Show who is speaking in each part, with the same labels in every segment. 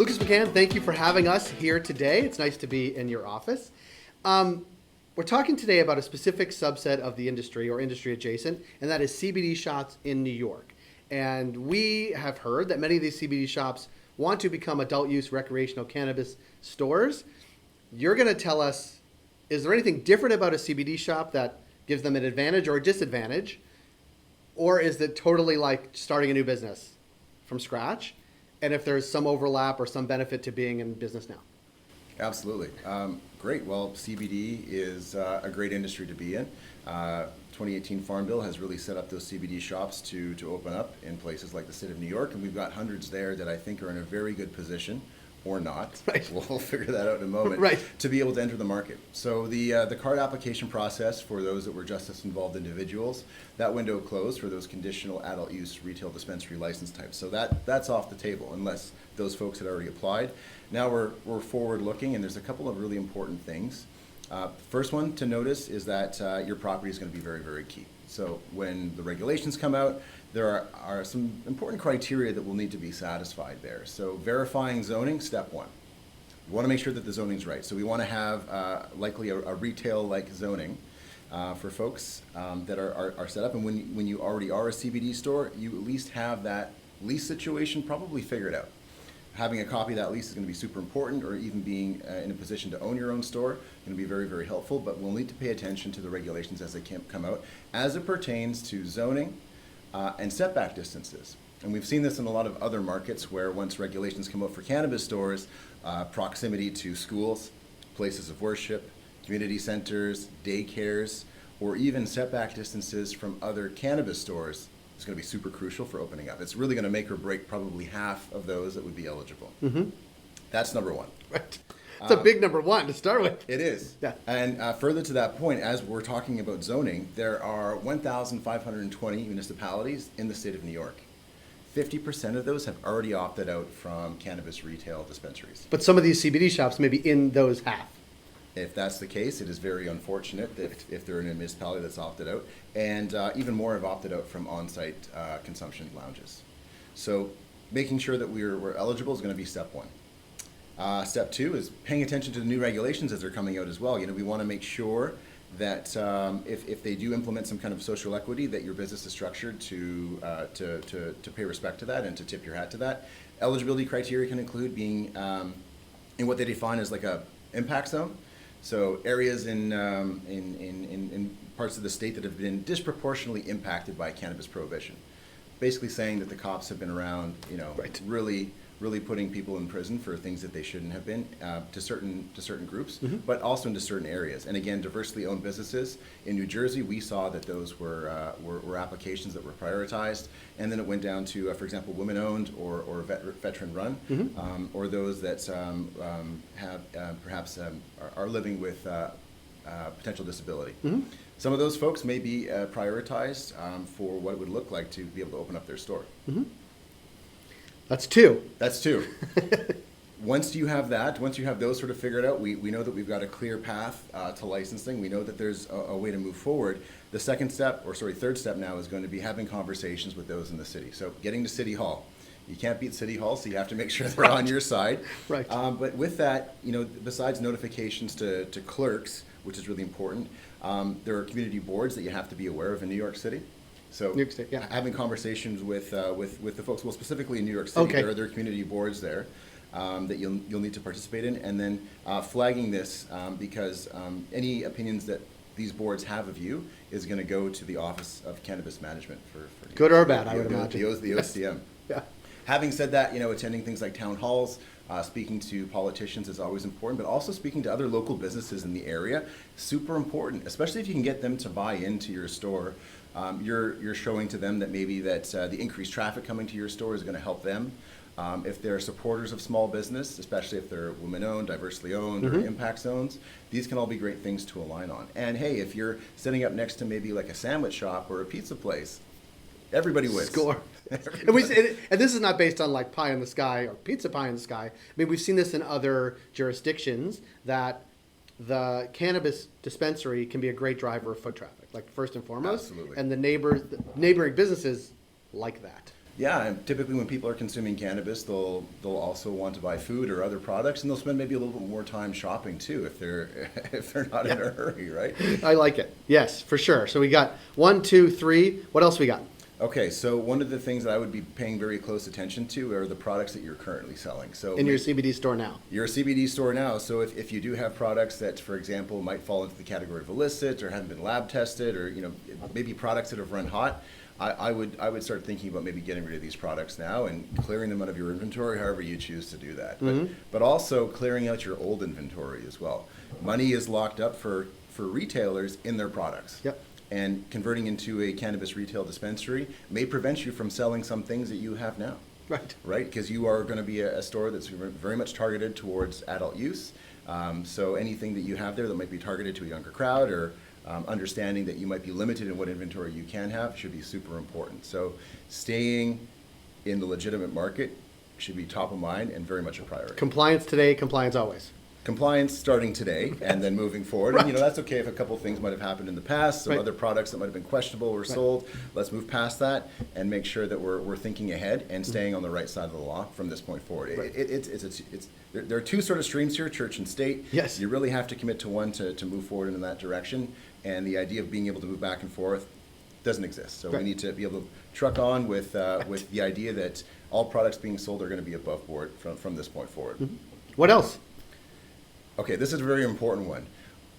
Speaker 1: Lucas McCann, thank you for having us here today. It's nice to be in your office. We're talking today about a specific subset of the industry or industry adjacent, and that is CBD shops in New York. And we have heard that many of these CBD shops want to become adult use recreational cannabis stores. You're going to tell us, is there anything different about a CBD shop that gives them an advantage or a disadvantage? Or is it totally like starting a new business from scratch? And if there's some overlap or some benefit to being in business now?
Speaker 2: Absolutely. Great. Well, CBD is a great industry to be in. 2018 Farm Bill has really set up those CBD shops to open up in places like the state of New York, and we've got hundreds there that I think are in a very good position, or not.
Speaker 1: Right.
Speaker 2: We'll figure that out in a moment.
Speaker 1: Right.
Speaker 2: To be able to enter the market. So the card application process for those that were justice involved individuals, that window closed for those conditional adult use retail dispensary license types. So that's off the table unless those folks had already applied. Now we're forward looking, and there's a couple of really important things. First one to notice is that your property is going to be very, very key. So when the regulations come out, there are some important criteria that will need to be satisfied there. So verifying zoning, step one. We want to make sure that the zoning's right. So we want to have likely a retail-like zoning for folks that are set up. And when you already are a CBD store, you at least have that lease situation probably figured out. Having a copy of that lease is going to be super important, or even being in a position to own your own store going to be very, very helpful. But we'll need to pay attention to the regulations as they come out, as it pertains to zoning and setback distances. And we've seen this in a lot of other markets where once regulations come out for cannabis stores, proximity to schools, places of worship, community centers, daycares, or even setback distances from other cannabis stores is going to be super crucial for opening up. It's really going to make or break probably half of those that would be eligible. Mm-hmm. That's number one.
Speaker 1: Right. It's a big number one to start with.
Speaker 2: It is.
Speaker 1: Yeah.
Speaker 2: And further to that point, as we're talking about zoning, there are 1,520 municipalities in the state of New York. 50% of those have already opted out from cannabis retail dispensaries.
Speaker 1: But some of these CBD shops may be in those half.
Speaker 2: If that's the case, it is very unfortunate that if they're in a municipality that's opted out, and even more have opted out from on-site consumption lounges. So making sure that we're eligible is going to be step one. Step two is paying attention to the new regulations as they're coming out as well. You know, we want to make sure that if they do implement some kind of social equity, that your business is structured to pay respect to that and to tip your hat to that. Eligibility criteria can include being in what they define as like a impact zone. So areas in parts of the state that have been disproportionately impacted by cannabis prohibition. Basically saying that the cops have been around, you know,
Speaker 1: right.
Speaker 2: really putting people in prison for things that they shouldn't have been to certain groups,
Speaker 1: mm-hmm.
Speaker 2: but also into certain areas. And again, diversely owned businesses. In New Jersey, we saw that those were applications that were prioritized, and then it went down to, for example, women-owned or veteran-run,
Speaker 1: mm-hmm.
Speaker 2: Or those that have perhaps are living with potential disability. Mm-hmm. Some of those folks may be prioritized for what it would look like to be able to open up their store.
Speaker 1: Mm-hmm. That's two.
Speaker 2: That's two. Once you have those sort of figured out, we know that we've got a clear path to licensing. We know that there's a way to move forward. The third step now is going to be having conversations with those in the city. So getting to City Hall. You can't beat City Hall, so you have to make sure they're on your side.
Speaker 1: Right.
Speaker 2: But with that, you know, besides notifications to clerks, which is really important, there are community boards that you have to be aware of in New York City. So
Speaker 1: New York State, yeah.
Speaker 2: Having conversations with the folks, well, specifically in New York City,
Speaker 1: okay.
Speaker 2: there are community boards there that you'll need to participate in, and then flagging this because any opinions that these boards have of you is going to go to the Office of Cannabis Management for
Speaker 1: good or bad, I would imagine.
Speaker 2: The OCM.
Speaker 1: Yeah.
Speaker 2: Having said that, you know, attending things like town halls, speaking to politicians is always important, but also speaking to other local businesses in the area, super important, especially if you can get them to buy into your store. You're showing to them that maybe the increased traffic coming to your store is going to help them. If they're supporters of small business, especially if they're women-owned, diversely owned, mm-hmm. or impact zones, these can all be great things to align on. And hey, if you're setting up next to maybe like a sandwich shop or a pizza place, everybody wins.
Speaker 1: Score. And this is not based on like pie in the sky or pizza pie in the sky. I mean, we've seen this in other jurisdictions that the cannabis dispensary can be a great driver of foot traffic, like first and foremost.
Speaker 2: Absolutely.
Speaker 1: And the neighboring businesses like that.
Speaker 2: Yeah, and typically when people are consuming cannabis, they'll also want to buy food or other products, and they'll spend maybe a little bit more time shopping too if they're if they're not in a hurry, right?
Speaker 1: I like it. Yes, for sure. So we got 1, 2, 3. What else we got?
Speaker 2: Okay, so one of the things that I would be paying very close attention to are the products that you're currently selling. So
Speaker 1: In your CBD store now.
Speaker 2: you're a CBD store now, so if you do have products that, for example, might fall into the category of illicit or haven't been lab tested, or maybe products that have run hot, I would start thinking about maybe getting rid of these products now and clearing them out of your inventory, however you choose to do that. But also clearing out your old inventory as well. Money is locked up for retailers in their products.
Speaker 1: Yep.
Speaker 2: And converting into a cannabis retail dispensary may prevent you from selling some things that you have now.
Speaker 1: Right.
Speaker 2: Right? Because you are going to be a store that's very much targeted towards adult use. So anything that you have there that might be targeted to a younger crowd, or understanding that you might be limited in what inventory you can have, should be super important. So staying in the legitimate market should be top of mind and very much a priority.
Speaker 1: Compliance today, compliance always.
Speaker 2: Compliance starting today and then moving forward.
Speaker 1: Right.
Speaker 2: And that's okay if a couple things might have happened in the past, some
Speaker 1: Right.
Speaker 2: other products that might have been questionable were sold. Let's move past that and make sure that we're thinking ahead and staying on the right side of the law from this point forward.
Speaker 1: Right.
Speaker 2: There are two sort of streams here, church and state.
Speaker 1: Yes.
Speaker 2: You really have to commit to one to move forward in that direction. And the idea of being able to move back and forth doesn't exist. So
Speaker 1: Right.
Speaker 2: we need to be able to truck on with the idea that all products being sold are going to be above board from this point forward.
Speaker 1: What else?
Speaker 2: Okay, this is a very important one.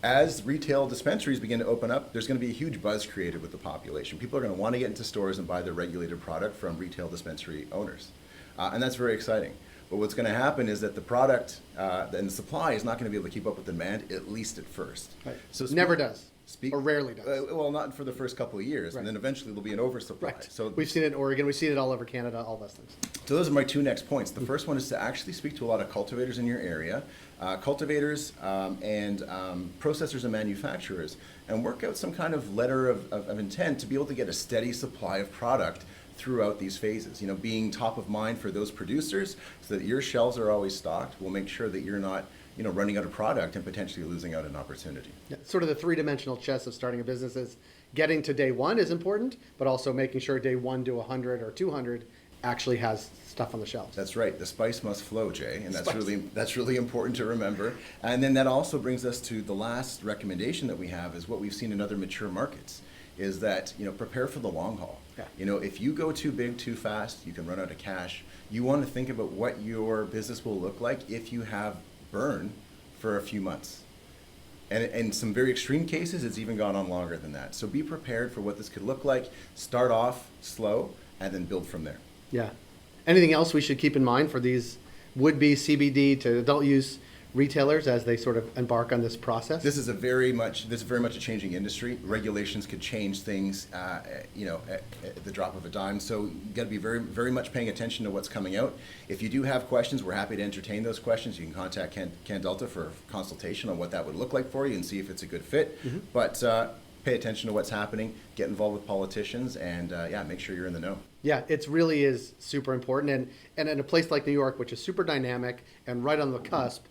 Speaker 2: As retail dispensaries begin to open up, there's going to be a huge buzz created with the population. People are going to want to get into stores and buy their regulated product from retail dispensary owners. And that's very exciting. But what's going to happen is that the product and the supply is not going to be able to keep up with demand, at least at first.
Speaker 1: Right.
Speaker 2: So
Speaker 1: Never does. Or rarely does.
Speaker 2: Well, not for the first couple of years,
Speaker 1: Right.
Speaker 2: and then eventually there'll be an oversupply.
Speaker 1: Right.
Speaker 2: So
Speaker 1: We've seen it in Oregon. We've seen it all over Canada, all those things.
Speaker 2: So those are my two next points. The first one is to actually speak to a lot of cultivators in your area, cultivators and processors and manufacturers, and work out some kind of letter of intent to be able to get a steady supply of product throughout these phases. Being top of mind for those producers so that your shelves are always stocked will make sure that you're not running out of product and potentially losing out an opportunity.
Speaker 1: Yeah, sort of the three-dimensional chess of starting a business is getting to day one is important, but also making sure day 1 to 100 or 200 actually has stuff on the shelves.
Speaker 2: That's right. The spice must flow, Jay, and
Speaker 1: Spice.
Speaker 2: that's really important to remember. And then that also brings us to the last recommendation that we have is what we've seen in other mature markets is that prepare for the long haul.
Speaker 1: Yeah.
Speaker 2: If you go too big too fast, you can run out of cash. You want to think about what your business will look like if you have burn for a few months. And in some very extreme cases, it's even gone on longer than that. So be prepared for what this could look like. Start off slow and then build from there.
Speaker 1: Yeah. Anything else we should keep in mind for these would-be CBD to adult use retailers as they sort of embark on this process?
Speaker 2: This is very much a changing industry. Regulations could change things, at the drop of a dime. So you got to be very, very much paying attention to what's coming out. If you do have questions, we're happy to entertain those questions. You can contact CannDelta for consultation on what that would look like for you and see if it's a good fit. But pay attention to what's happening. Get involved with politicians, and make sure you're in the know.
Speaker 1: Yeah, it really is super important. And in a place like New York, which is super dynamic and right on the cusp,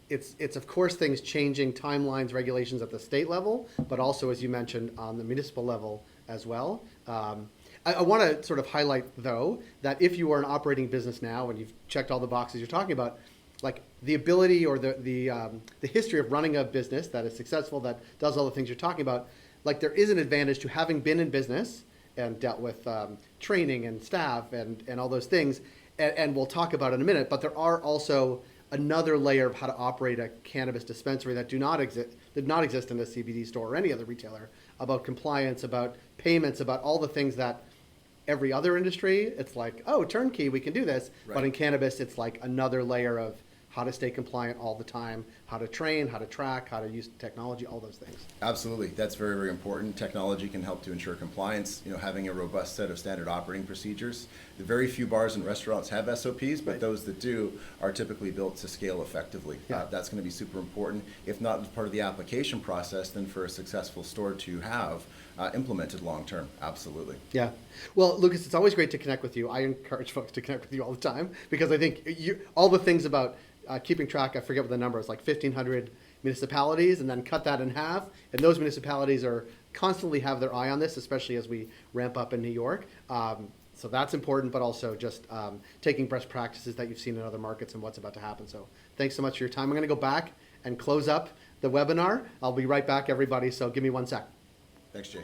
Speaker 1: it's of course things changing, timelines, regulations at the state level, but also, as you mentioned, on the municipal level as well. I want to sort of highlight, though, that if you are an operating business now and you've checked all the boxes you're talking about, like the ability or the history of running a business that is successful, that does all the things you're talking about, like there is an advantage to having been in business and dealt with training and staff and all those things, and we'll talk about it in a minute, but there are also another layer of how to operate a cannabis dispensary that did not exist in a CBD store or any other retailer, about compliance, about payments, about all the things that every other industry, it's like, oh, turnkey, we can do this.
Speaker 2: Right.
Speaker 1: But in cannabis, it's like another layer of how to stay compliant all the time, how to train, how to track, how to use technology, all those things.
Speaker 2: Absolutely. That's very, very important. Technology can help to ensure compliance, having a robust set of standard operating procedures. The very few bars and restaurants have SOPs, but
Speaker 1: Right.
Speaker 2: those that do are typically built to scale effectively.
Speaker 1: Yeah.
Speaker 2: That's going to be super important, if not as part of the application process, then for a successful store to have implemented long term. Absolutely.
Speaker 1: Yeah. Well, Lucas, it's always great to connect with you. I encourage folks to connect with you all the time because I think all the things about keeping track, I forget what the number is, like 1,500 municipalities, and then cut that in half. And those municipalities are constantly have their eye on this, especially as we ramp up in New York. So that's important, but also just taking best practices that you've seen in other markets and what's about to happen. So thanks so much for your time. I'm going to go back and close up the webinar. I'll be right back, everybody, so give me 1 sec.
Speaker 2: Thanks, Jay.